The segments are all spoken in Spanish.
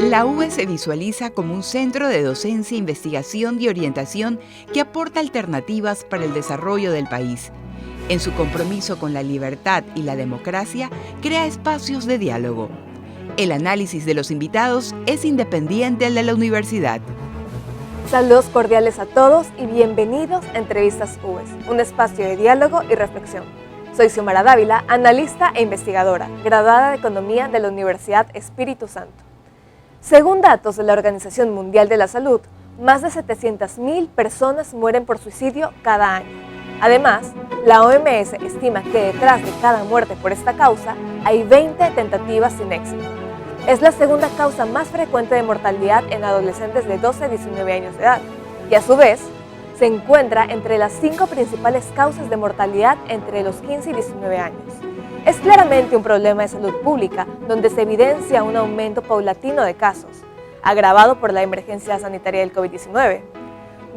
La UES se visualiza como un centro de docencia, investigación y orientación que aporta alternativas para el desarrollo del país. En su compromiso con la libertad y la democracia, crea espacios de diálogo. El análisis de los invitados es independiente al de la universidad. Saludos cordiales a todos y bienvenidos a Entrevistas UES, un espacio de diálogo y reflexión. Soy Xiomara Dávila, analista e investigadora, graduada de Economía de la Universidad Espíritu Santo. Según datos de la Organización Mundial de la Salud, más de 700.000 personas mueren por suicidio cada año. Además, la OMS estima que detrás de cada muerte por esta causa hay 20 tentativas sin éxito. Es la segunda causa más frecuente de mortalidad en adolescentes de 12 a 19 años de edad y a su vez se encuentra entre las 5 principales causas de mortalidad entre los 15 y 19 años. Es claramente un problema de salud pública donde se evidencia un aumento paulatino de casos, agravado por la emergencia sanitaria del COVID-19.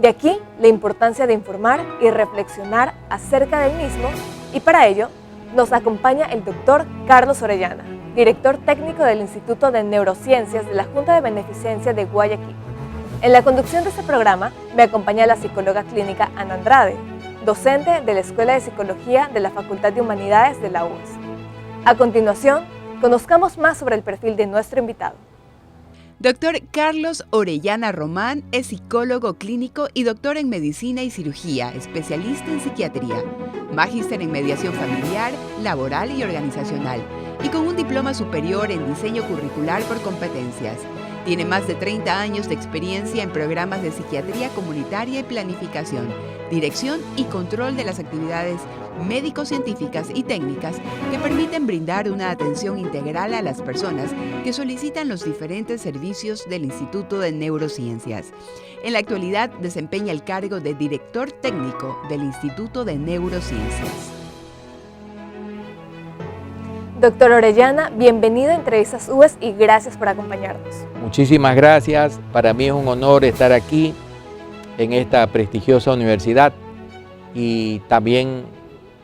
De aquí la importancia de informar y reflexionar acerca del mismo y para ello nos acompaña el doctor Carlos Orellana, director técnico del Instituto de Neurociencias de la Junta de Beneficencia de Guayaquil. En la conducción de este programa me acompaña la psicóloga clínica Ana Andrade, docente de la Escuela de Psicología de la Facultad de Humanidades de la UES. A continuación, conozcamos más sobre el perfil de nuestro invitado. Doctor Carlos Orellana Román es psicólogo clínico y doctor en medicina y cirugía, especialista en psiquiatría, magíster en mediación familiar, laboral y organizacional, y con un diploma superior en diseño curricular por competencias. Tiene más de 30 años de experiencia en programas de psiquiatría comunitaria y planificación, dirección y control de las actividades médico-científicas y técnicas que permiten brindar una atención integral a las personas que solicitan los diferentes servicios del Instituto de Neurociencias. En la actualidad desempeña el cargo de director técnico del Instituto de Neurociencias. Doctor Orellana, bienvenido a Entrevistas UES y gracias por acompañarnos. Muchísimas gracias. Para mí es un honor estar aquí en esta prestigiosa universidad y también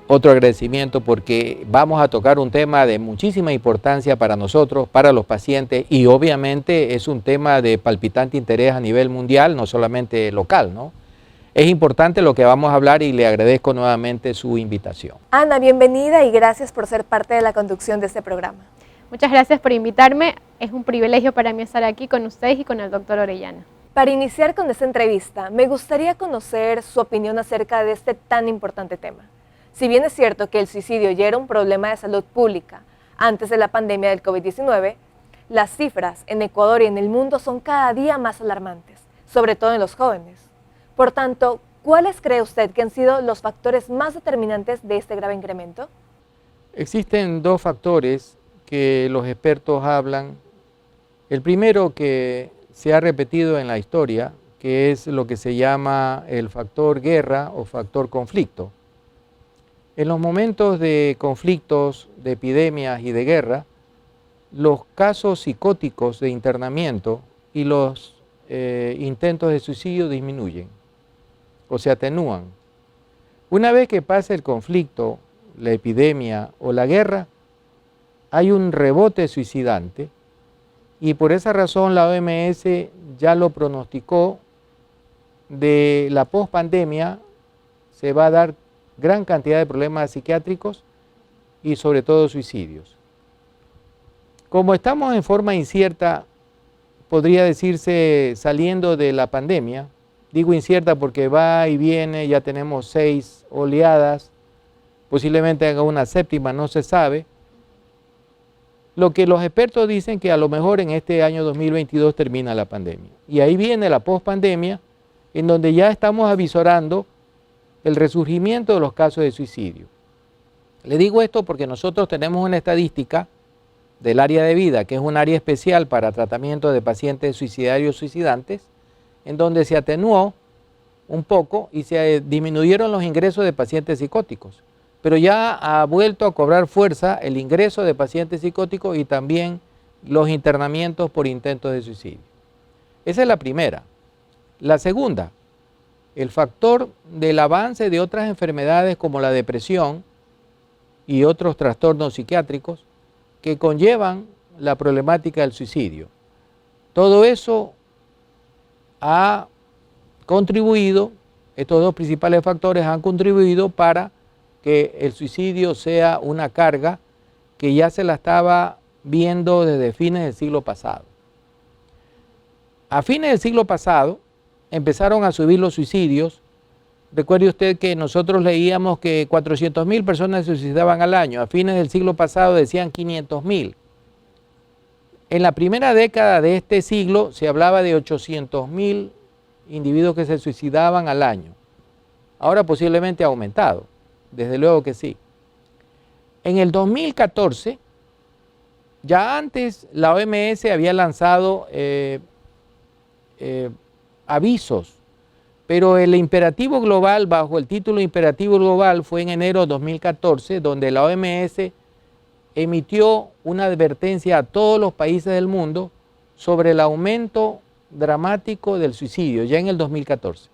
otro agradecimiento porque vamos a tocar un tema de muchísima importancia para nosotros, para los pacientes y obviamente es un tema de palpitante interés a nivel mundial, no solamente local, ¿no? Es importante lo que vamos a hablar y le agradezco nuevamente su invitación. Ana, bienvenida y gracias por ser parte de la conducción de este programa. Muchas gracias por invitarme. Es un privilegio para mí estar aquí con ustedes y con el doctor Orellana. Para iniciar con esta entrevista, me gustaría conocer su opinión acerca de este tan importante tema. Si bien es cierto que el suicidio ya era un problema de salud pública antes de la pandemia del COVID-19, las cifras en Ecuador y en el mundo son cada día más alarmantes, sobre todo en los jóvenes. Por tanto, ¿cuáles cree usted que han sido los factores más determinantes de este grave incremento? Existen 2 factores que los expertos hablan. El primero que se ha repetido en la historia, que es lo que se llama el factor guerra o factor conflicto. En los momentos de conflictos, de epidemias y de guerra, los casos psicóticos de internamiento y los intentos de suicidio disminuyen o se atenúan. Una vez que pasa el conflicto, la epidemia o la guerra, hay un rebote suicidante y por esa razón la OMS ya lo pronosticó. De la pospandemia se va a dar gran cantidad de problemas psiquiátricos y sobre todo suicidios. Como estamos en forma incierta, podría decirse saliendo de la pandemia, digo incierta porque va y viene, ya tenemos 6 oleadas, posiblemente haga una 7ª, no se sabe. Lo que los expertos dicen que a lo mejor en este año 2022 termina la pandemia. Y ahí viene la pospandemia, en donde ya estamos avisorando el resurgimiento de los casos de suicidio. Le digo esto porque nosotros tenemos una estadística del área de vida, que es un área especial para tratamiento de pacientes suicidarios suicidantes, en donde se atenuó un poco y se disminuyeron los ingresos de pacientes psicóticos. Pero ya ha vuelto a cobrar fuerza el ingreso de pacientes psicóticos y también los internamientos por intentos de suicidio. Esa es la primera. La segunda, el factor del avance de otras enfermedades como la depresión y otros trastornos psiquiátricos que conllevan la problemática del suicidio. Todo eso ha contribuido, estos dos principales factores han contribuido para que el suicidio sea una carga que ya se la estaba viendo desde fines del siglo pasado. A fines del siglo pasado empezaron a subir los suicidios. Recuerde usted que nosotros leíamos que 400.000 personas se suicidaban al año. A fines del siglo pasado decían 500.000. En la primera década de este siglo se hablaba de 800.000 individuos que se suicidaban al año. Ahora posiblemente ha aumentado, desde luego que sí. En el 2014, ya antes la OMS había lanzado avisos, pero el imperativo global, bajo el título imperativo global, fue en enero de 2014, donde la OMS emitió una advertencia a todos los países del mundo sobre el aumento dramático del suicidio, ya en el 2014.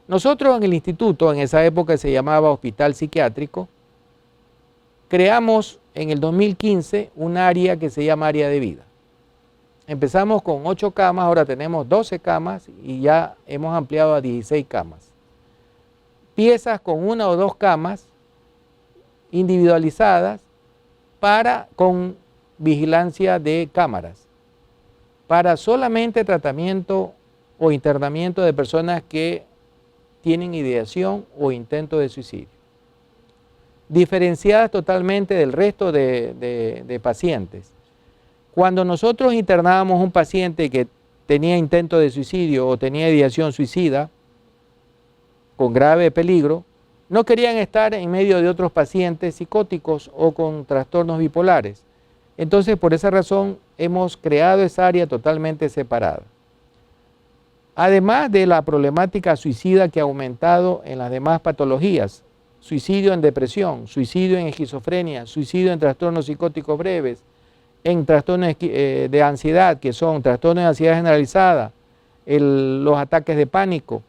Nosotros en el instituto, en esa época se llamaba Hospital Psiquiátrico, creamos en el 2015 un área que se llama Área de Vida. Empezamos con 8 camas, ahora tenemos 12 camas y ya hemos ampliado a 16 camas. Piezas con 1 o 2 camas individualizadas con vigilancia de cámaras, para solamente tratamiento o internamiento de personas que tienen ideación o intento de suicidio, diferenciadas totalmente del resto de pacientes. Cuando nosotros internábamos un paciente que tenía intento de suicidio o tenía ideación suicida con grave peligro, no querían estar en medio de otros pacientes psicóticos o con trastornos bipolares. Entonces, por esa razón, hemos creado esa área totalmente separada. Además de la problemática suicida que ha aumentado en las demás patologías, suicidio en depresión, suicidio en esquizofrenia, suicidio en trastornos psicóticos breves, en trastornos de ansiedad, que son trastornos de ansiedad generalizada, los ataques de pánico,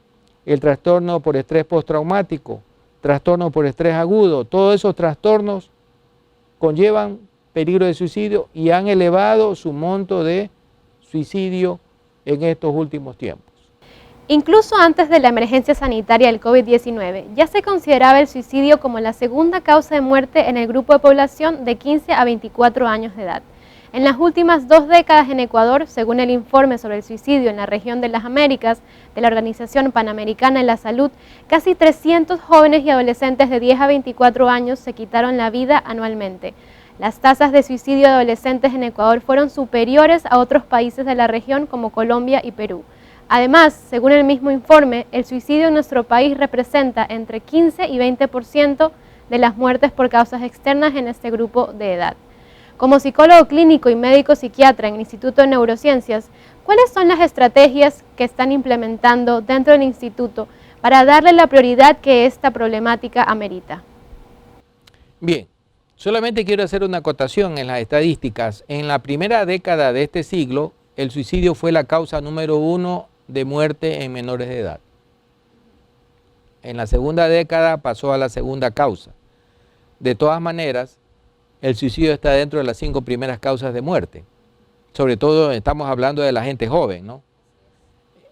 el trastorno por estrés postraumático, trastorno por estrés agudo, todos esos trastornos conllevan peligro de suicidio y han elevado su monto de suicidio en estos últimos tiempos. Incluso antes de la emergencia sanitaria del COVID-19, ya se consideraba el suicidio como la segunda causa de muerte en el grupo de población de 15 a 24 años de edad. En las últimas 2 décadas en Ecuador, según el informe sobre el suicidio en la región de las Américas de la Organización Panamericana de la Salud, casi 300 jóvenes y adolescentes de 10 a 24 años se quitaron la vida anualmente. Las tasas de suicidio de adolescentes en Ecuador fueron superiores a otros países de la región como Colombia y Perú. Además, según el mismo informe, el suicidio en nuestro país representa entre 15 y 20% de las muertes por causas externas en este grupo de edad. Como psicólogo clínico y médico psiquiatra en el Instituto de Neurociencias, ¿cuáles son las estrategias que están implementando dentro del instituto para darle la prioridad que esta problemática amerita? Bien, solamente quiero hacer una acotación en las estadísticas. En la primera década de este siglo, el suicidio fue la causa número 1 de muerte en menores de edad. En la segunda década pasó a la segunda causa. De todas maneras, el suicidio está dentro de las 5 primeras causas de muerte. Sobre todo estamos hablando de la gente joven, ¿no?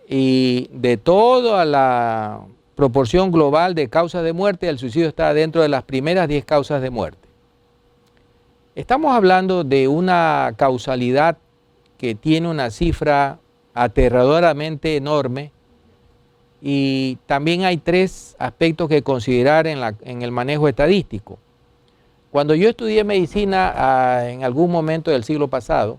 Y de toda la proporción global de causas de muerte, el suicidio está dentro de las primeras 10 causas de muerte. Estamos hablando de una causalidad que tiene una cifra aterradoramente enorme y también hay 3 aspectos que considerar en el manejo estadístico. Cuando yo estudié medicina en algún momento del siglo pasado,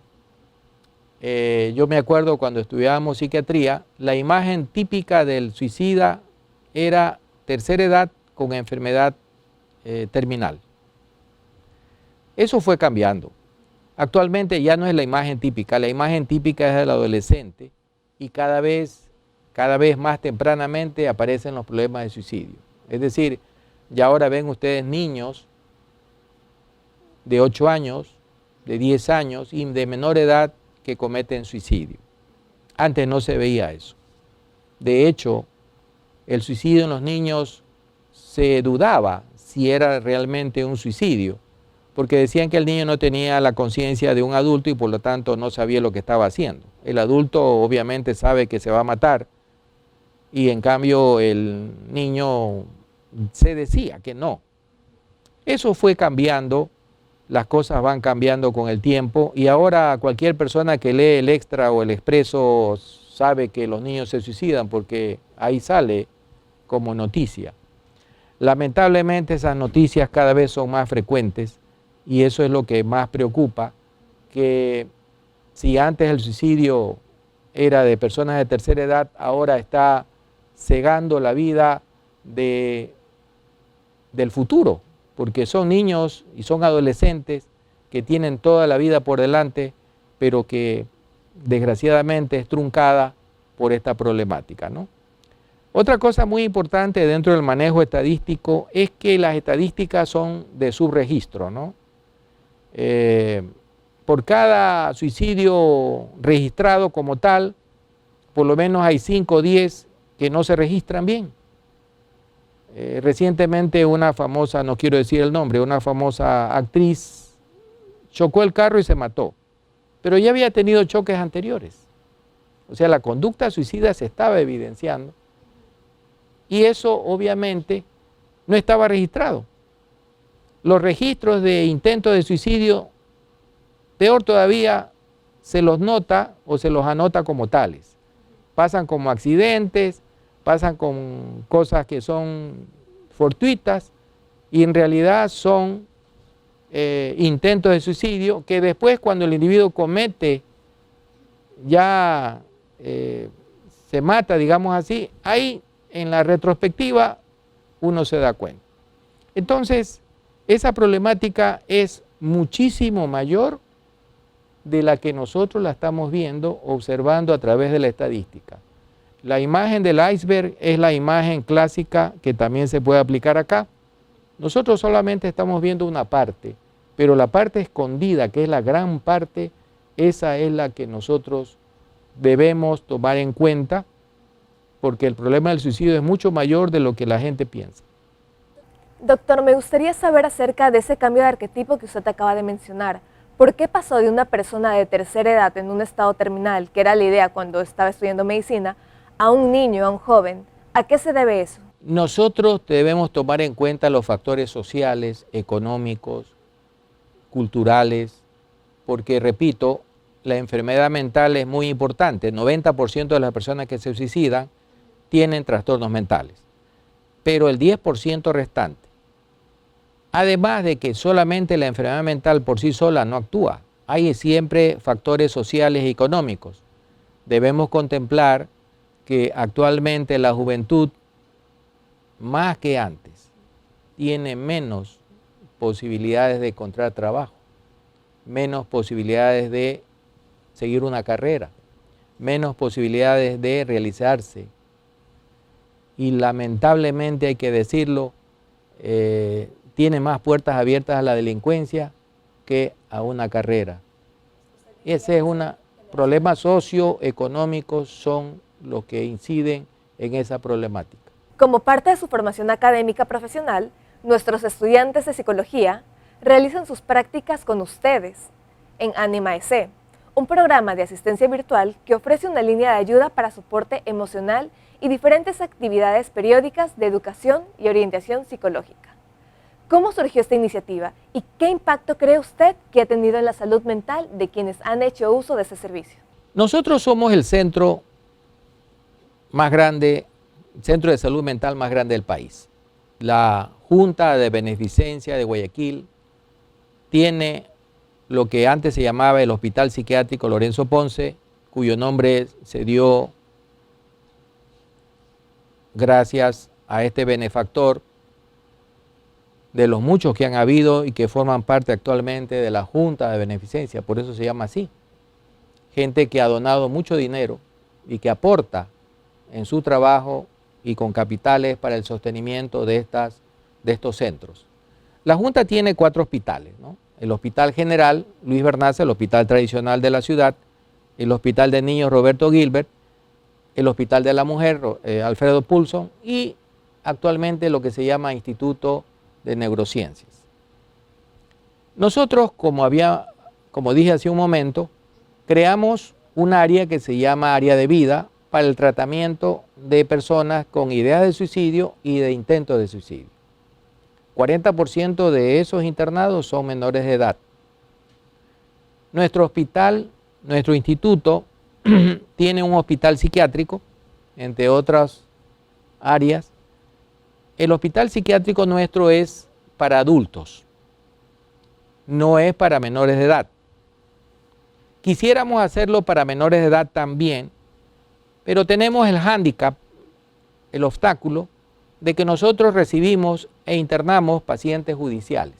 yo me acuerdo cuando estudiábamos psiquiatría, la imagen típica del suicida era tercera edad con enfermedad terminal. Eso fue cambiando. Actualmente ya no es la imagen típica es del adolescente y cada vez más tempranamente aparecen los problemas de suicidio. Es decir, ya ahora ven ustedes niños de 8 años, de 10 años y de menor edad que cometen suicidio. Antes no se veía eso. De hecho, el suicidio en los niños se dudaba si era realmente un suicidio, porque decían que el niño no tenía la conciencia de un adulto y por lo tanto no sabía lo que estaba haciendo. El adulto obviamente sabe que se va a matar y en cambio el niño se decía que no. Eso fue cambiando, las cosas van cambiando con el tiempo y ahora cualquier persona que lee el Extra o el Expreso sabe que los niños se suicidan porque ahí sale como noticia. Lamentablemente esas noticias cada vez son más frecuentes y eso es lo que más preocupa, que si antes el suicidio era de personas de tercera edad, ahora está cegando la vida del futuro, porque son niños y son adolescentes que tienen toda la vida por delante, pero que desgraciadamente es truncada por esta problemática, ¿no? Otra cosa muy importante dentro del manejo estadístico es que las estadísticas son de subregistro, ¿no? Por cada suicidio registrado como tal, por lo menos hay 5 o 10 que no se registran bien. Recientemente una famosa, no quiero decir el nombre, una famosa actriz chocó el carro y se mató, pero ya había tenido choques anteriores. O sea, la conducta suicida se estaba evidenciando y eso obviamente no estaba registrado. Los registros de intentos de suicidio, peor todavía, se los nota o se los anota como tales. Pasan como accidentes, pasan con cosas que son fortuitas y en realidad son intentos de suicidio que después cuando el individuo comete, ya se mata, digamos así, ahí en la retrospectiva uno se da cuenta. Entonces, esa problemática es muchísimo mayor de la que nosotros la estamos viendo, observando a través de la estadística. La imagen del iceberg es la imagen clásica que también se puede aplicar acá. Nosotros solamente estamos viendo una parte, pero la parte escondida, que es la gran parte, esa es la que nosotros debemos tomar en cuenta, porque el problema del suicidio es mucho mayor de lo que la gente piensa. Doctor, me gustaría saber acerca de ese cambio de arquetipo que usted acaba de mencionar. ¿Por qué pasó de una persona de tercera edad en un estado terminal, que era la idea cuando estaba estudiando medicina, a un niño, a un joven? ¿A qué se debe eso? Nosotros debemos tomar en cuenta los factores sociales, económicos, culturales, porque, repito, la enfermedad mental es muy importante. El 90% de las personas que se suicidan tienen trastornos mentales, pero el 10% restante. Además de que solamente la enfermedad mental por sí sola no actúa, hay siempre factores sociales y económicos. Debemos contemplar que actualmente la juventud, más que antes, tiene menos posibilidades de encontrar trabajo, menos posibilidades de seguir una carrera, menos posibilidades de realizarse. Y lamentablemente, hay que decirlo, tiene más puertas abiertas a la delincuencia que a una carrera. Ese es un problema socioeconómico, son los que inciden en esa problemática. Como parte de su formación académica profesional, nuestros estudiantes de psicología realizan sus prácticas con ustedes en Anima EC, un programa de asistencia virtual que ofrece una línea de ayuda para soporte emocional y diferentes actividades periódicas de educación y orientación psicológica. ¿Cómo surgió esta iniciativa y qué impacto cree usted que ha tenido en la salud mental de quienes han hecho uso de ese servicio? Nosotros somos el centro más grande, centro de salud mental más grande del país. La Junta de Beneficencia de Guayaquil tiene lo que antes se llamaba el Hospital Psiquiátrico Lorenzo Ponce, cuyo nombre se dio gracias a este benefactor, de los muchos que han habido y que forman parte actualmente de la Junta de Beneficencia, por eso se llama así. Gente que ha donado mucho dinero y que aporta en su trabajo y con capitales para el sostenimiento de estos centros. La Junta tiene 4 hospitales, ¿no? El Hospital General Luis Bernaza, el hospital tradicional de la ciudad, el Hospital de Niños Roberto Gilbert, el Hospital de la Mujer Alfredo Pulson y actualmente lo que se llama Instituto de Neurociencias. Nosotros, como dije hace un momento, creamos un área que se llama área de vida para el tratamiento de personas con ideas de suicidio y de intentos de suicidio. 40% de esos internados son menores de edad. Nuestro hospital, nuestro instituto, tiene un hospital psiquiátrico, entre otras áreas. El hospital psiquiátrico nuestro es para adultos, no es para menores de edad. Quisiéramos hacerlo para menores de edad también, pero tenemos el hándicap, el obstáculo, de que nosotros recibimos e internamos pacientes judiciales.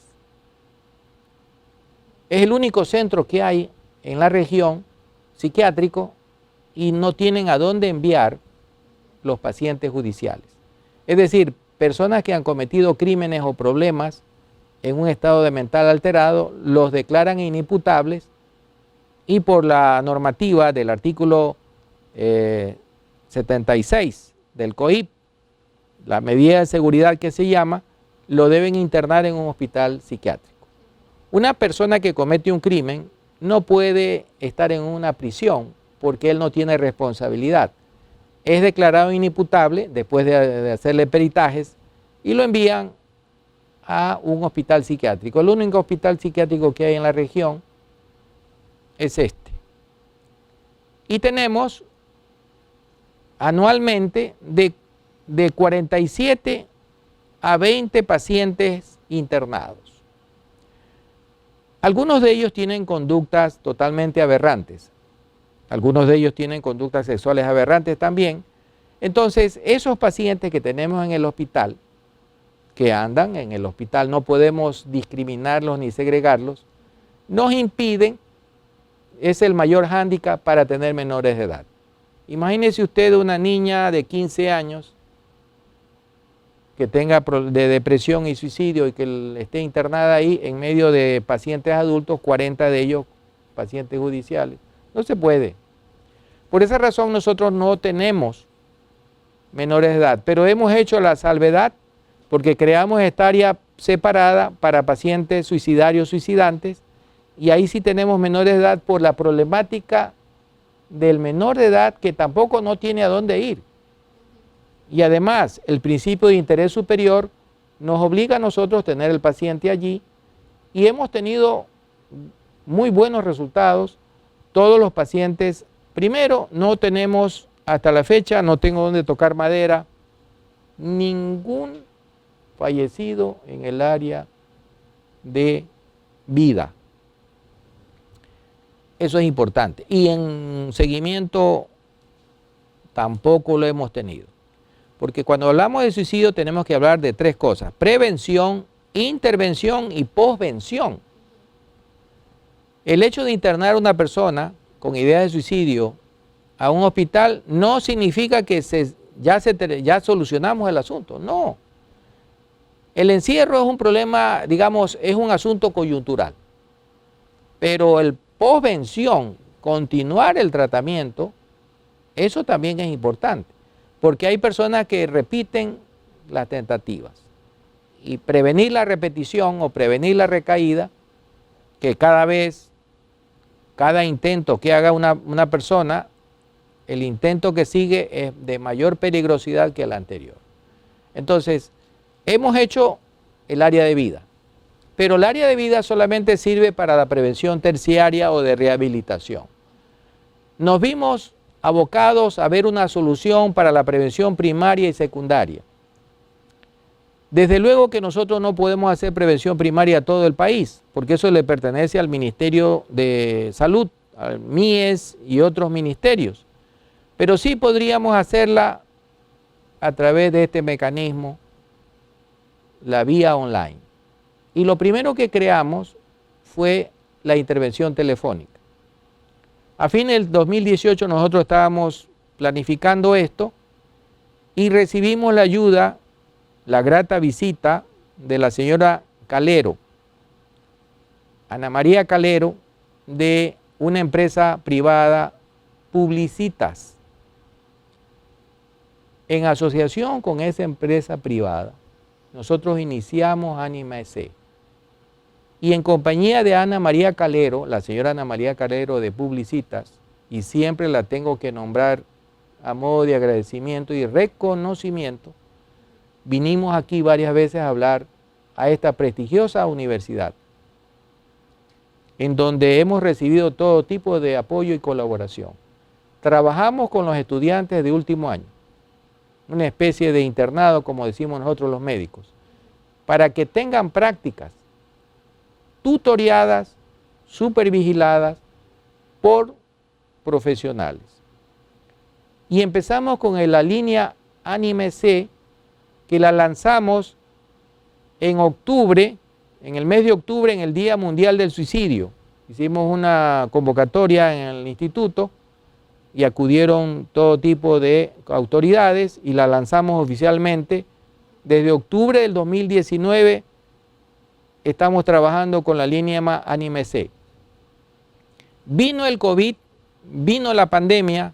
Es el único centro que hay en la región psiquiátrico y no tienen a dónde enviar los pacientes judiciales. Es decir, personas que han cometido crímenes o problemas en un estado de mental alterado, los declaran inimputables y por la normativa del artículo 76 del COIP, la medida de seguridad que se llama, lo deben internar en un hospital psiquiátrico. Una persona que comete un crimen no puede estar en una prisión porque él no tiene responsabilidad. Es declarado inimputable después de hacerle peritajes y lo envían a un hospital psiquiátrico. El único hospital psiquiátrico que hay en la región es este. Y tenemos anualmente de 47 a 20 pacientes internados. Algunos de ellos tienen conductas totalmente aberrantes. Algunos de ellos tienen conductas sexuales aberrantes también. Entonces, esos pacientes que tenemos en el hospital, que andan en el hospital, no podemos discriminarlos ni segregarlos, nos impiden, es el mayor hándicap para tener menores de edad. Imagínese usted una niña de 15 años que tenga de depresión y suicidio y que esté internada ahí en medio de pacientes adultos, 40 de ellos pacientes judiciales. No se puede. Por esa razón nosotros no tenemos menores de edad, pero hemos hecho la salvedad porque creamos esta área separada para pacientes suicidarios, suicidantes, y ahí sí tenemos menores de edad por la problemática del menor de edad que tampoco no tiene a dónde ir. Y además, el principio de interés superior nos obliga a nosotros tener el paciente allí y hemos tenido muy buenos resultados. Todos los pacientes, primero, no tenemos, hasta la fecha, no tengo dónde tocar madera, ningún fallecido en el área de vida. Eso es importante. Y en seguimiento tampoco lo hemos tenido. Porque cuando hablamos de suicidio tenemos que hablar de tres cosas: prevención, intervención y posvención. El hecho de internar a una persona con ideas de suicidio a un hospital no significa que ya solucionamos el asunto. No. El encierro es un problema, digamos, es un asunto coyuntural. Pero el posvención, continuar el tratamiento, eso también es importante. Porque hay personas que repiten las tentativas. Y prevenir la repetición o prevenir la recaída, que cada intento que haga una persona, el intento que sigue es de mayor peligrosidad que el anterior. Entonces, hemos hecho el área de vida. Pero el área de vida solamente sirve para la prevención terciaria o de rehabilitación. Nos vimos abocados a ver una solución para la prevención primaria y secundaria. Desde luego que nosotros no podemos hacer prevención primaria a todo el país, porque eso le pertenece al Ministerio de Salud, al MIES y otros ministerios. Pero sí podríamos hacerla a través de este mecanismo, la vía online. Y lo primero que creamos fue la intervención telefónica. A fines del 2018 nosotros estábamos planificando esto y recibimos la ayuda, la grata visita de la señora Calero, Ana María Calero, de una empresa privada, Publicitas. En asociación con esa empresa privada, nosotros iniciamos Anima EC. y en compañía de Ana María Calero, la señora Ana María Calero de Publicitas, y siempre la tengo que nombrar a modo de agradecimiento y reconocimiento, vinimos aquí varias veces a hablar a esta prestigiosa universidad, en donde hemos recibido todo tipo de apoyo y colaboración. Trabajamos con los estudiantes de último año, una especie de internado, como decimos nosotros los médicos, para que tengan prácticas tutoriadas, supervigiladas por profesionales. Y empezamos con la línea Anime C, que la lanzamos en octubre, en el mes de octubre, en el Día Mundial del Suicidio. Hicimos una convocatoria en el instituto y acudieron todo tipo de autoridades y la lanzamos oficialmente. Desde octubre del 2019 estamos trabajando con la línea Anime C. Vino el COVID, vino la pandemia,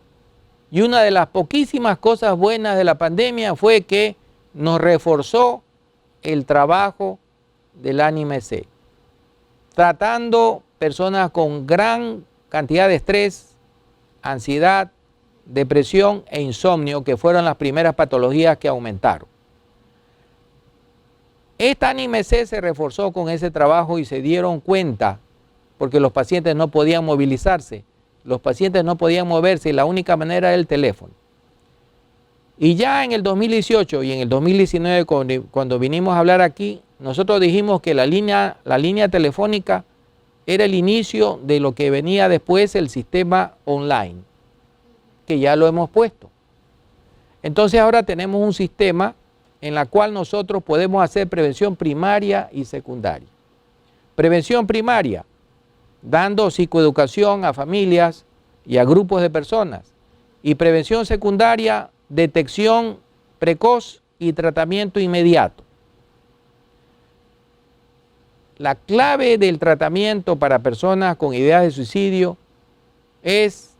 y una de las poquísimas cosas buenas de la pandemia fue que nos reforzó el trabajo del Anime C, tratando personas con gran cantidad de estrés, ansiedad, depresión e insomnio, que fueron las primeras patologías que aumentaron. Esta Anime C se reforzó con ese trabajo y se dieron cuenta, porque los pacientes no podían movilizarse, los pacientes no podían moverse y la única manera era el teléfono. Y ya en el 2018 y en el 2019, cuando vinimos a hablar aquí, nosotros dijimos que la línea telefónica era el inicio de lo que venía después, el sistema online, que ya lo hemos puesto. Entonces ahora tenemos un sistema en el cual nosotros podemos hacer prevención primaria y secundaria. Prevención primaria, dando psicoeducación a familias y a grupos de personas. Y prevención secundaria, detección precoz y tratamiento inmediato. La clave del tratamiento para personas con ideas de suicidio es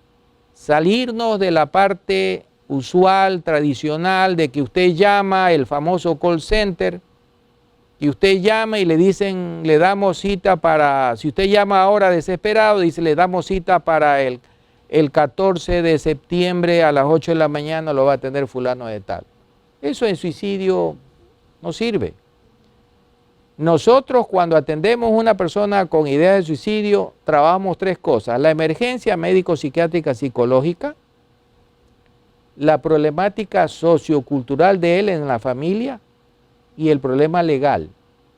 salirnos de la parte usual, tradicional, de que usted llama, el famoso call center, y usted llama y le dicen, le damos cita para, si usted llama ahora desesperado, dice, le damos cita para el 14 de septiembre a las 8 de la mañana, lo va a atender fulano de tal. Eso en suicidio no sirve. Nosotros cuando atendemos a una persona con ideas de suicidio, trabajamos tres cosas: la emergencia médico-psiquiátrica psicológica, la problemática sociocultural de él en la familia y el problema legal,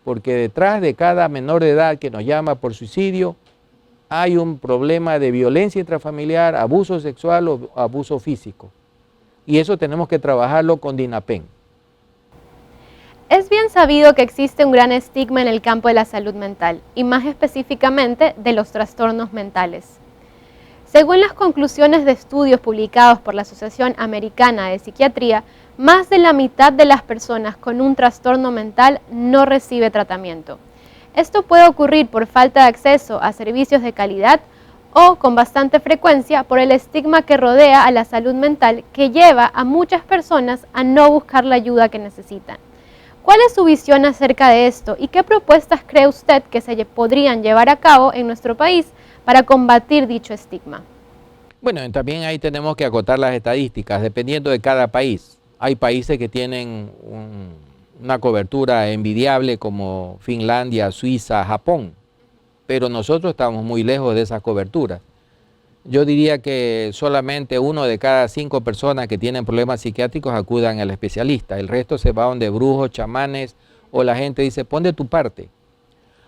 porque detrás de cada menor de edad que nos llama por suicidio hay un problema de violencia intrafamiliar, abuso sexual o abuso físico. Y eso tenemos que trabajarlo con DINAPEN. Es bien sabido que existe un gran estigma en el campo de la salud mental, y más específicamente de los trastornos mentales. Según las conclusiones de estudios publicados por la Asociación Americana de Psiquiatría, más de la mitad de las personas con un trastorno mental no recibe tratamiento. Esto puede ocurrir por falta de acceso a servicios de calidad o, con bastante frecuencia, por el estigma que rodea a la salud mental, que lleva a muchas personas a no buscar la ayuda que necesitan. ¿Cuál es su visión acerca de esto y qué propuestas cree usted que se podrían llevar a cabo en nuestro país para combatir dicho estigma? Bueno, también ahí tenemos que acotar las estadísticas, dependiendo de cada país. Hay países que tienen una cobertura envidiable como Finlandia, Suiza, Japón, pero nosotros estamos muy lejos de esas coberturas. Yo diría que solamente 1 de cada 5 personas que tienen problemas psiquiátricos acudan al especialista. El resto se va donde brujos, chamanes, o la gente dice, pon de tu parte.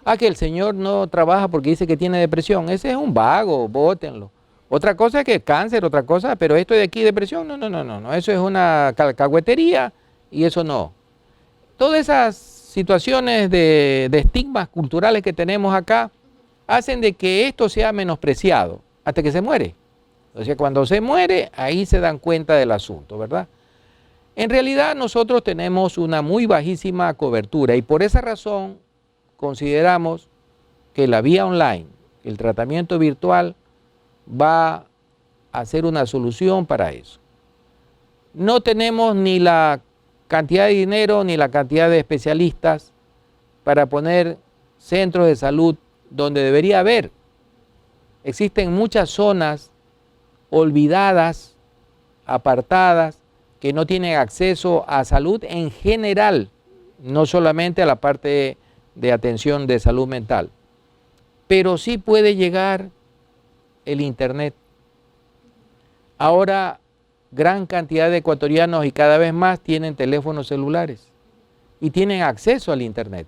Ah, que el señor no trabaja porque dice que tiene depresión. Ese es un vago, bótenlo. Otra cosa es que cáncer, otra cosa, pero esto de aquí, depresión, no. Eso es una cacahuetería y eso no. Todas esas situaciones de estigmas culturales que tenemos acá hacen de que esto sea menospreciado hasta que se muere. O sea, cuando se muere, ahí se dan cuenta del asunto, ¿verdad? En realidad nosotros tenemos una muy bajísima cobertura y por esa razón consideramos que la vía online, el tratamiento virtual, va a ser una solución para eso. No tenemos ni la cantidad de dinero ni la cantidad de especialistas para poner centros de salud donde debería haber. Existen muchas zonas olvidadas, apartadas, que no tienen acceso a salud en general, no solamente a la parte de atención de salud mental. Pero sí puede llegar el Internet. Ahora, gran cantidad de ecuatorianos y cada vez más tienen teléfonos celulares y tienen acceso al Internet.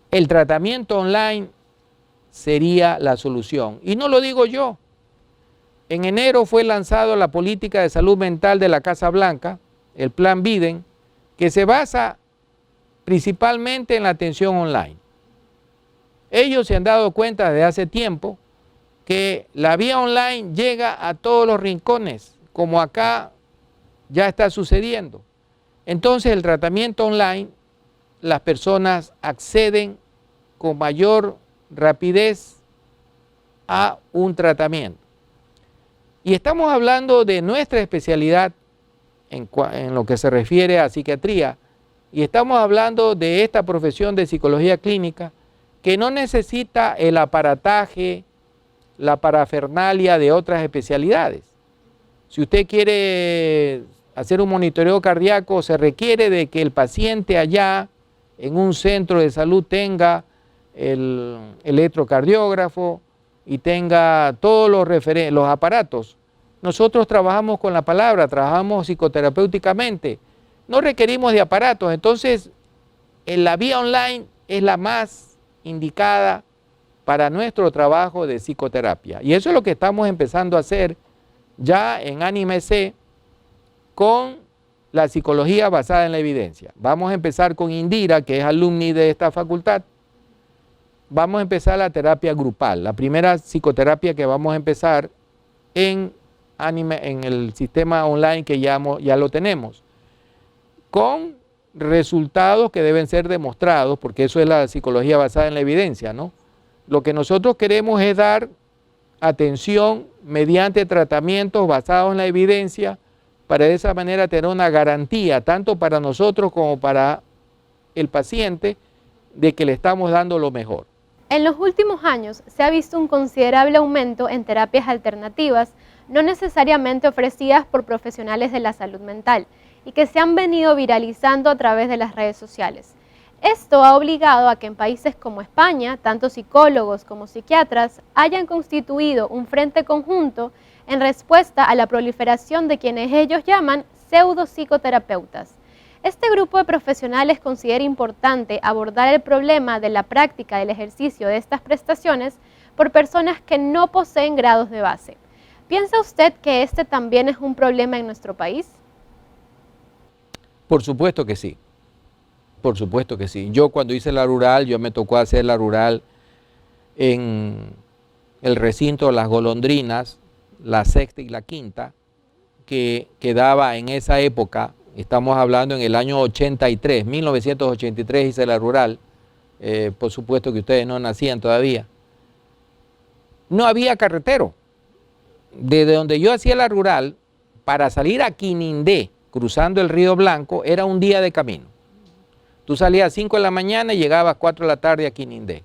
El tratamiento online sería la solución. Y no lo digo yo. En enero fue lanzado la política de salud mental de la Casa Blanca, el Plan Biden, que se basa principalmente en la atención online. Ellos se han dado cuenta desde hace tiempo que la vía online llega a todos los rincones, como acá ya está sucediendo. Entonces el tratamiento online, las personas acceden con mayor rapidez a un tratamiento. Y estamos hablando de nuestra especialidad en lo que se refiere a psiquiatría, y estamos hablando de esta profesión de psicología clínica que no necesita el aparataje, la parafernalia de otras especialidades. Si usted quiere hacer un monitoreo cardíaco, se requiere de que el paciente allá en un centro de salud tenga el electrocardiógrafo y tenga todos los aparatos. Nosotros trabajamos con la palabra, trabajamos psicoterapéuticamente, no requerimos de aparatos. Entonces en la vía online es la más indicada para nuestro trabajo de psicoterapia, y eso es lo que estamos empezando a hacer ya en AnimeC con la psicología basada en la evidencia. Vamos a empezar con Indira, que es alumni de esta facultad. Vamos a empezar la terapia grupal, la primera psicoterapia que vamos a empezar en el sistema online que ya lo tenemos, con resultados que deben ser demostrados, porque eso es la psicología basada en la evidencia, ¿no? Lo que nosotros queremos es dar atención mediante tratamientos basados en la evidencia, para de esa manera tener una garantía, tanto para nosotros como para el paciente, de que le estamos dando lo mejor. En los últimos años se ha visto un considerable aumento en terapias alternativas, no necesariamente ofrecidas por profesionales de la salud mental, y que se han venido viralizando a través de las redes sociales. Esto ha obligado a que en países como España, tanto psicólogos como psiquiatras hayan constituido un frente conjunto en respuesta a la proliferación de quienes ellos llaman pseudopsicoterapeutas. Este grupo de profesionales considera importante abordar el problema de la práctica del ejercicio de estas prestaciones por personas que no poseen grados de base. ¿Piensa usted que este también es un problema en nuestro país? Por supuesto que sí. Por supuesto que sí. Yo cuando hice la rural, yo me tocó hacer la rural en el recinto de Las Golondrinas, la sexta y la quinta, que quedaba en esa época, estamos hablando en el año 83, 1983 hice la rural, por supuesto que ustedes no nacían todavía. No había carretero. Desde donde yo hacía la rural, para salir a Quinindé, cruzando el Río Blanco, era un día de camino. Tú salías a 5 de la mañana y llegabas a 4 de la tarde a Quinindé.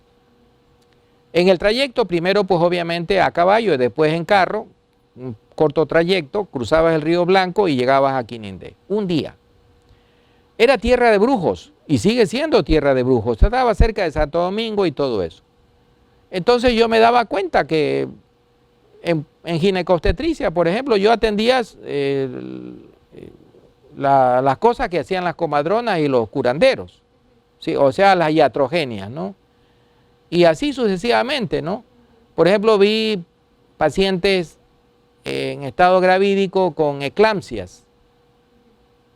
En el trayecto, primero pues obviamente a caballo y después en carro, un corto trayecto, cruzabas el Río Blanco y llegabas a Quinindé. Un día. Era tierra de brujos y sigue siendo tierra de brujos. Estaba cerca de Santo Domingo y todo eso. Entonces yo me daba cuenta que en ginecobstetricia, por ejemplo, yo atendía las cosas que hacían las comadronas y los curanderos, ¿sí? O sea, las iatrogenias, ¿no? Y así sucesivamente, ¿no? Por ejemplo, vi pacientes en estado gravídico con eclampsias,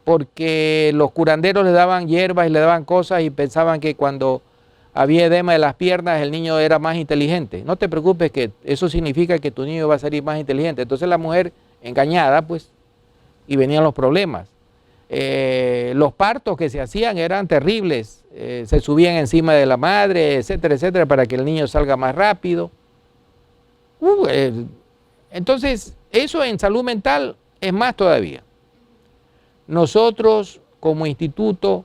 porque los curanderos le daban hierbas y le daban cosas y pensaban que cuando había edema de las piernas el niño era más inteligente. No te preocupes, que eso significa que tu niño va a salir más inteligente. Entonces la mujer engañada, pues, y venían los problemas. Los partos que se hacían eran terribles, se subían encima de la madre, etcétera, etcétera, para que el niño salga más rápido. Entonces, eso en salud mental es más todavía. Nosotros como instituto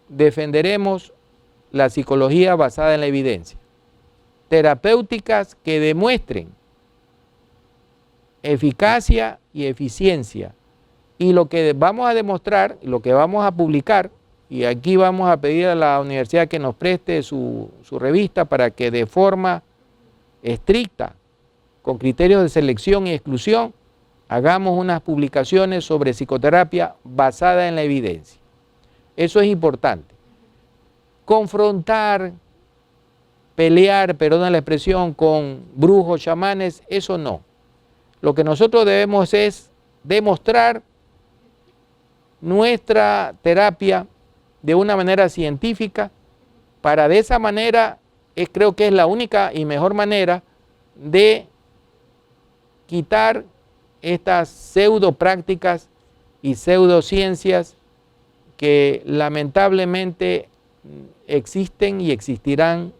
defenderemos la psicología basada en la evidencia. Terapéuticas que demuestren eficacia y eficiencia. Y lo que vamos a demostrar, lo que vamos a publicar, y aquí vamos a pedir a la universidad que nos preste su revista para que de forma estricta, con criterios de selección y exclusión, hagamos unas publicaciones sobre psicoterapia basada en la evidencia. Eso es importante. Confrontar, pelear, perdón la expresión, con brujos, chamanes, eso no. Lo que nosotros debemos es demostrar nuestra terapia de una manera científica, para de esa manera, creo que es la única y mejor manera de quitar estas pseudo prácticas y pseudociencias que lamentablemente existen y existirán,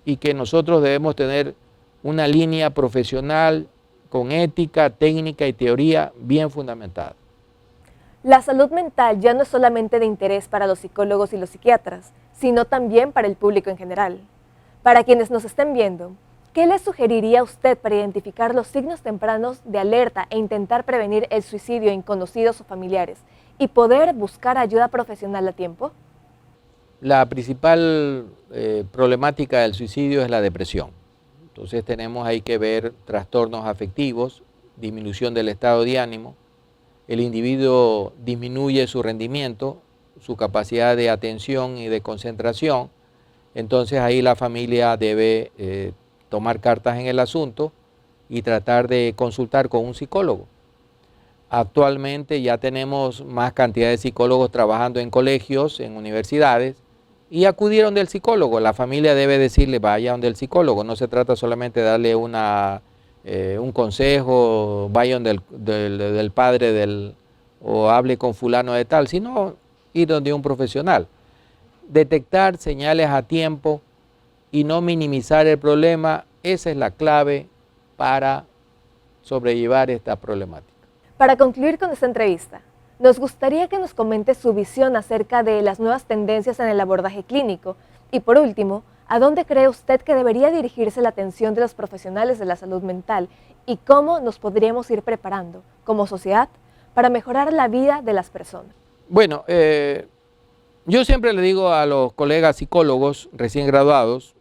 y que nosotros debemos tener una línea profesional con ética, técnica y teoría bien fundamentada. La salud mental ya no es solamente de interés para los psicólogos y los psiquiatras, sino también para el público en general. Para quienes nos estén viendo, ¿qué le sugeriría a usted para identificar los signos tempranos de alerta e intentar prevenir el suicidio en conocidos o familiares y poder buscar ayuda profesional a tiempo? La principal problemática del suicidio es la depresión. Entonces tenemos ahí que ver trastornos afectivos, disminución del estado de ánimo. El individuo disminuye su rendimiento, su capacidad de atención y de concentración. Entonces ahí la familia debe tomar cartas en el asunto y tratar de consultar con un psicólogo. Actualmente ya tenemos más cantidad de psicólogos trabajando en colegios, en universidades, y acudieron del psicólogo. La familia debe decirle, vaya donde el psicólogo. No se trata solamente de darle un consejo, vaya donde del padre o hable con fulano de tal, sino ir donde un profesional. Detectar señales a tiempo y no minimizar el problema, esa es la clave para sobrellevar esta problemática. Para concluir con esta entrevista, nos gustaría que nos comente su visión acerca de las nuevas tendencias en el abordaje clínico y, por último, ¿a dónde cree usted que debería dirigirse la atención de los profesionales de la salud mental y cómo nos podríamos ir preparando como sociedad para mejorar la vida de las personas? Bueno, yo siempre le digo a los colegas psicólogos recién graduados,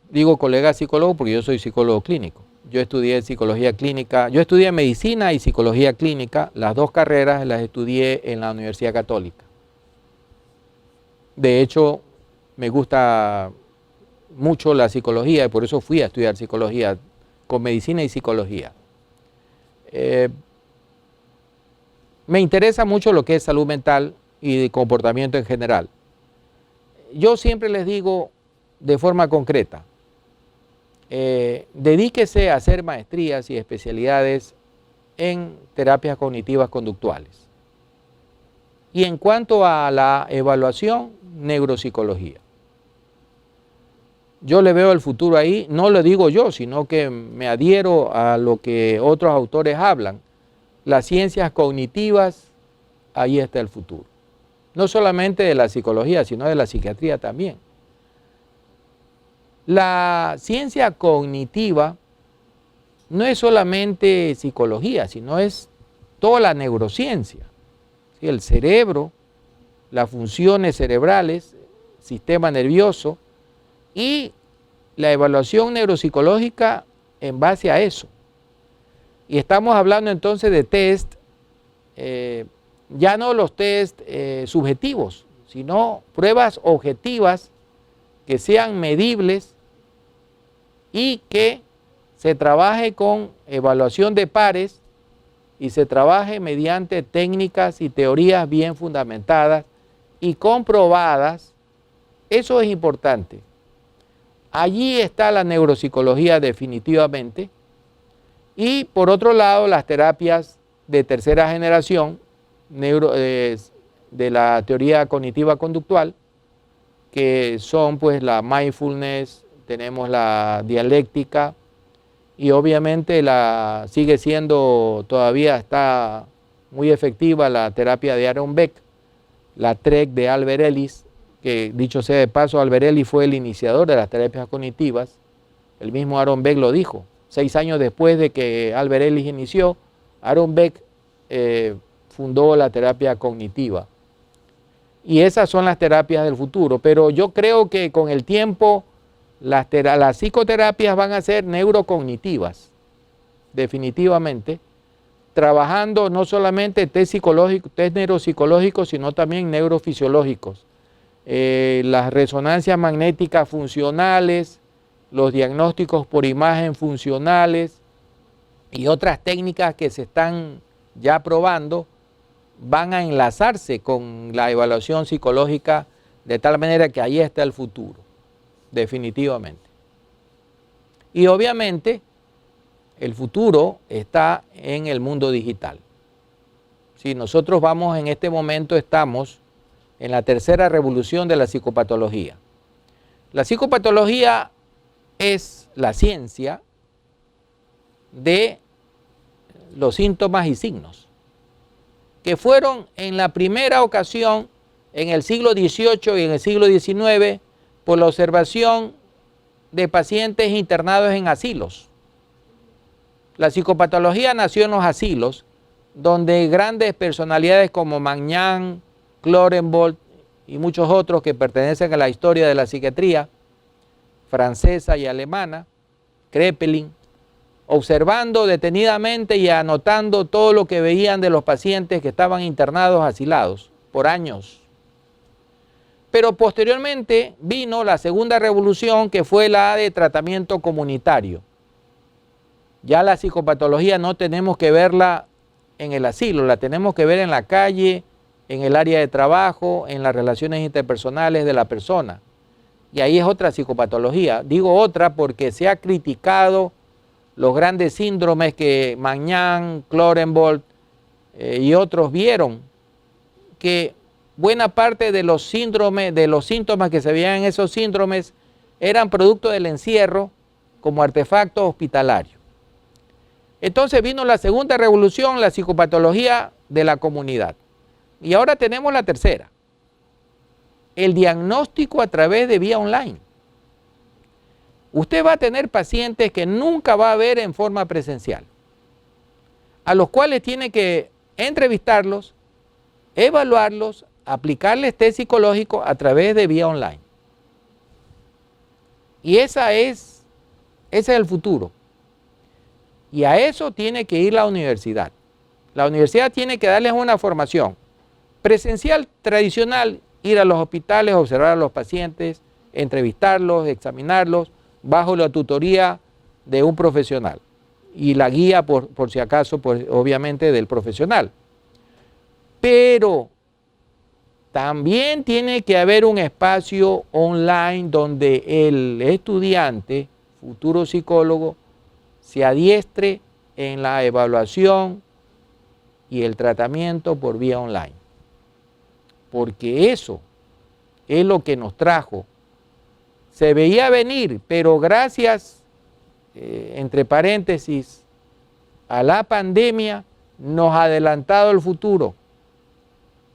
digo colegas psicólogos porque yo soy psicólogo clínico. Yo estudié psicología clínica, yo estudié medicina y psicología clínica, las dos carreras las estudié en la Universidad Católica. De hecho, me gusta mucho la psicología y por eso fui a estudiar psicología, con medicina y psicología. Me interesa mucho lo que es salud mental y de comportamiento en general. Yo siempre les digo de forma concreta, dedíquese a hacer maestrías y especialidades en terapias cognitivas conductuales. Y en cuanto a la evaluación, neuropsicología. Yo le veo el futuro ahí, no lo digo yo, sino que me adhiero a lo que otros autores hablan. Las ciencias cognitivas, ahí está el futuro. No solamente de la psicología, sino de la psiquiatría también. La ciencia cognitiva no es solamente psicología, sino es toda la neurociencia. ¿Sí? El cerebro, las funciones cerebrales, sistema nervioso y la evaluación neuropsicológica en base a eso. Y estamos hablando entonces de test, ya no los test subjetivos, sino pruebas objetivas que sean medibles y que se trabaje con evaluación de pares y se trabaje mediante técnicas y teorías bien fundamentadas y comprobadas. Eso es importante. Allí está la neuropsicología definitivamente. Y por otro lado, las terapias de tercera generación de la teoría cognitiva conductual, que son pues la mindfulness, tenemos la dialéctica y obviamente sigue siendo, todavía está muy efectiva la terapia de Aaron Beck, la TREC de Albert Ellis, que dicho sea de paso, Albert Ellis fue el iniciador de las terapias cognitivas. El mismo Aaron Beck lo dijo. 6 años después de que Albert Ellis inició, Aaron Beck fundó la terapia cognitiva. Y esas son las terapias del futuro. Pero yo creo que con el tiempo las psicoterapias van a ser neurocognitivas, definitivamente, trabajando no solamente test neuropsicológicos, sino también neurofisiológicos. Las resonancias magnéticas funcionales, los diagnósticos por imagen funcionales y otras técnicas que se están ya probando van a enlazarse con la evaluación psicológica de tal manera que ahí está el futuro, definitivamente. Y obviamente el futuro está en el mundo digital. Si nosotros vamos en este momento, estamos en la tercera revolución de la psicopatología. La psicopatología es la ciencia de los síntomas y signos, que fueron en la primera ocasión en el siglo XVIII y en el siglo XIX por la observación de pacientes internados en asilos. La psicopatología nació en los asilos, donde grandes personalidades como Magnan, Clorenbolt y muchos otros que pertenecen a la historia de la psiquiatría francesa y alemana, Kraepelin, observando detenidamente y anotando todo lo que veían de los pacientes que estaban internados asilados por años. Pero posteriormente vino la segunda revolución, que fue la de tratamiento comunitario. Ya la psicopatología no tenemos que verla en el asilo, la tenemos que ver en la calle, en el área de trabajo, en las relaciones interpersonales de la persona. Y ahí es otra psicopatología. Digo otra porque se ha criticado los grandes síndromes que Magnan, Clorenbolt y otros vieron, que buena parte de los síndromes, de los síntomas que se veían en esos síndromes eran producto del encierro como artefacto hospitalario. Entonces vino la segunda revolución, la psicopatología de la comunidad. Y ahora tenemos la tercera, el diagnóstico a través de vía online. Usted va a tener pacientes que nunca va a ver en forma presencial, a los cuales tiene que entrevistarlos, evaluarlos, aplicarles test psicológico a través de vía online. Y ese es el futuro. Y a eso tiene que ir la universidad. La universidad tiene que darles una formación presencial tradicional, ir a los hospitales, observar a los pacientes, entrevistarlos, examinarlos, bajo la tutoría de un profesional y la guía, por si acaso, pues, obviamente del profesional. Pero también tiene que haber un espacio online donde el estudiante, futuro psicólogo, se adiestre en la evaluación y el tratamiento por vía online. Porque eso es lo que nos trajo. Se veía venir, pero gracias, entre paréntesis, a la pandemia, nos ha adelantado el futuro.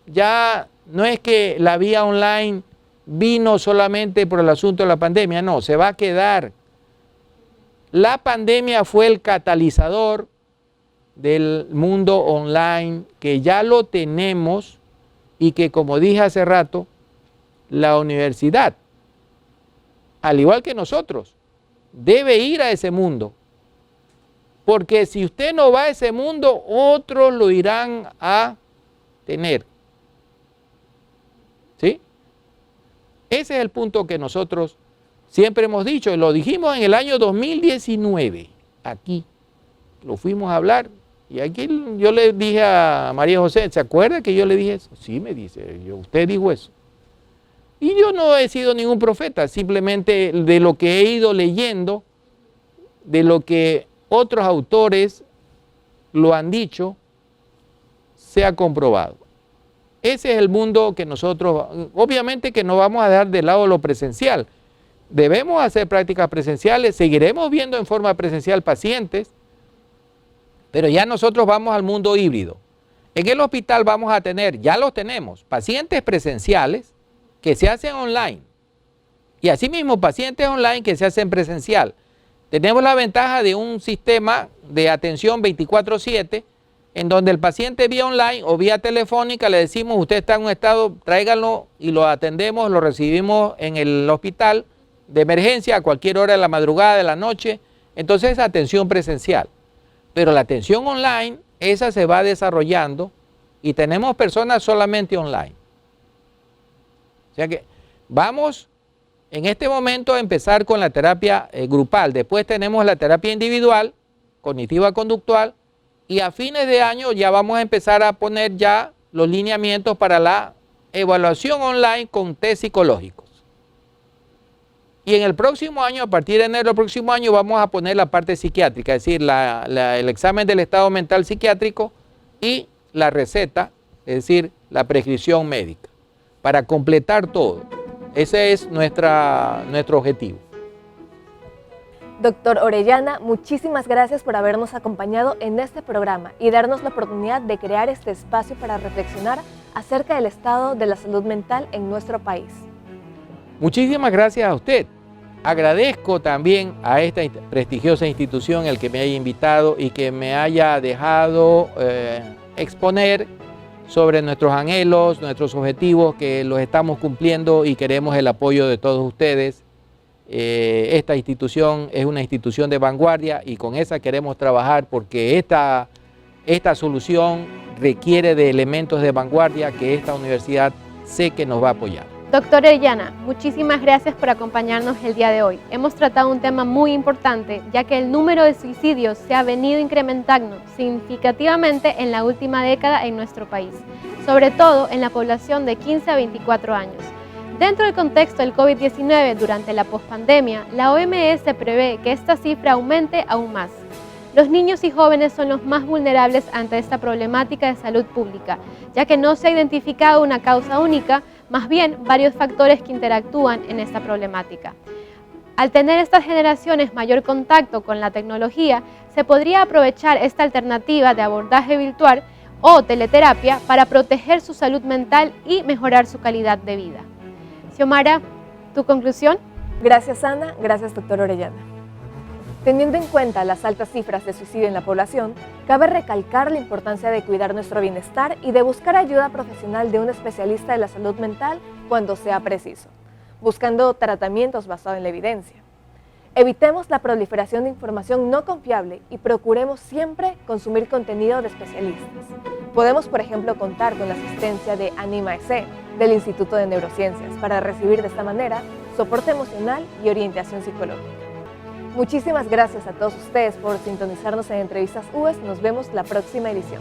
Ya no es que la vía online vino solamente por el asunto de la pandemia, no, se va a quedar. La pandemia fue el catalizador del mundo online, que ya lo tenemos y que, como dije hace rato, la universidad, al igual que nosotros, debe ir a ese mundo. Porque si usted no va a ese mundo, otros lo irán a tener. ¿Sí? Ese es el punto que nosotros siempre hemos dicho, y lo dijimos en el año 2019, aquí. Lo fuimos a hablar, y aquí yo le dije a María José, ¿se acuerda que yo le dije eso? Sí, me dice, usted dijo eso. Y yo no he sido ningún profeta, simplemente de lo que he ido leyendo, de lo que otros autores lo han dicho, se ha comprobado. Ese es el mundo que nosotros, obviamente que no vamos a dejar de lado lo presencial. Debemos hacer prácticas presenciales, seguiremos viendo en forma presencial pacientes, pero ya nosotros vamos al mundo híbrido. En el hospital vamos a tener, ya los tenemos, pacientes presenciales que se hacen online y asimismo pacientes online que se hacen presencial. Tenemos la ventaja de un sistema de atención 24/7 en donde el paciente vía online o vía telefónica le decimos usted está en un estado, tráiganlo y lo atendemos, lo recibimos en el hospital de emergencia a cualquier hora de la madrugada, de la noche. Entonces es atención presencial. Pero la atención online, esa se va desarrollando y tenemos personas solamente online. O sea que vamos en este momento a empezar con la terapia grupal. Después tenemos la terapia individual, cognitiva conductual, y a fines de año ya vamos a empezar a poner ya los lineamientos para la evaluación online con test psicológicos. Y en el próximo año, a partir de enero del próximo año, vamos a poner la parte psiquiátrica, es decir, el examen del estado mental psiquiátrico y la receta, es decir, la prescripción médica, para completar todo. Ese es nuestro objetivo. Doctor Orellana, muchísimas gracias por habernos acompañado en este programa y darnos la oportunidad de crear este espacio para reflexionar acerca del estado de la salud mental en nuestro país. Muchísimas gracias a usted. Agradezco también a esta prestigiosa institución el que me haya invitado y que me haya dejado exponer sobre nuestros anhelos, nuestros objetivos, que los estamos cumpliendo y queremos el apoyo de todos ustedes. Esta institución es una institución de vanguardia y con esa queremos trabajar porque esta solución requiere de elementos de vanguardia que esta universidad sé que nos va a apoyar. Doctor Orellana, muchísimas gracias por acompañarnos el día de hoy. Hemos tratado un tema muy importante, ya que el número de suicidios se ha venido incrementando significativamente en la última década en nuestro país, sobre todo en la población de 15 a 24 años. Dentro del contexto del COVID-19 durante la pospandemia, la OMS prevé que esta cifra aumente aún más. Los niños y jóvenes son los más vulnerables ante esta problemática de salud pública, ya que no se ha identificado una causa única, más bien varios factores que interactúan en esta problemática. Al tener estas generaciones mayor contacto con la tecnología, se podría aprovechar esta alternativa de abordaje virtual o teleterapia para proteger su salud mental y mejorar su calidad de vida. Xiomara, ¿tu conclusión? Gracias, Ana. Gracias, doctor Orellana. Teniendo en cuenta las altas cifras de suicidio en la población, cabe recalcar la importancia de cuidar nuestro bienestar y de buscar ayuda profesional de un especialista de la salud mental cuando sea preciso, buscando tratamientos basados en la evidencia. Evitemos la proliferación de información no confiable y procuremos siempre consumir contenido de especialistas. Podemos, por ejemplo, contar con la asistencia de Anima EC, del Instituto de Neurociencias, para recibir de esta manera soporte emocional y orientación psicológica. Muchísimas gracias a todos ustedes por sintonizarnos en Entrevistas UES. Nos vemos la próxima edición.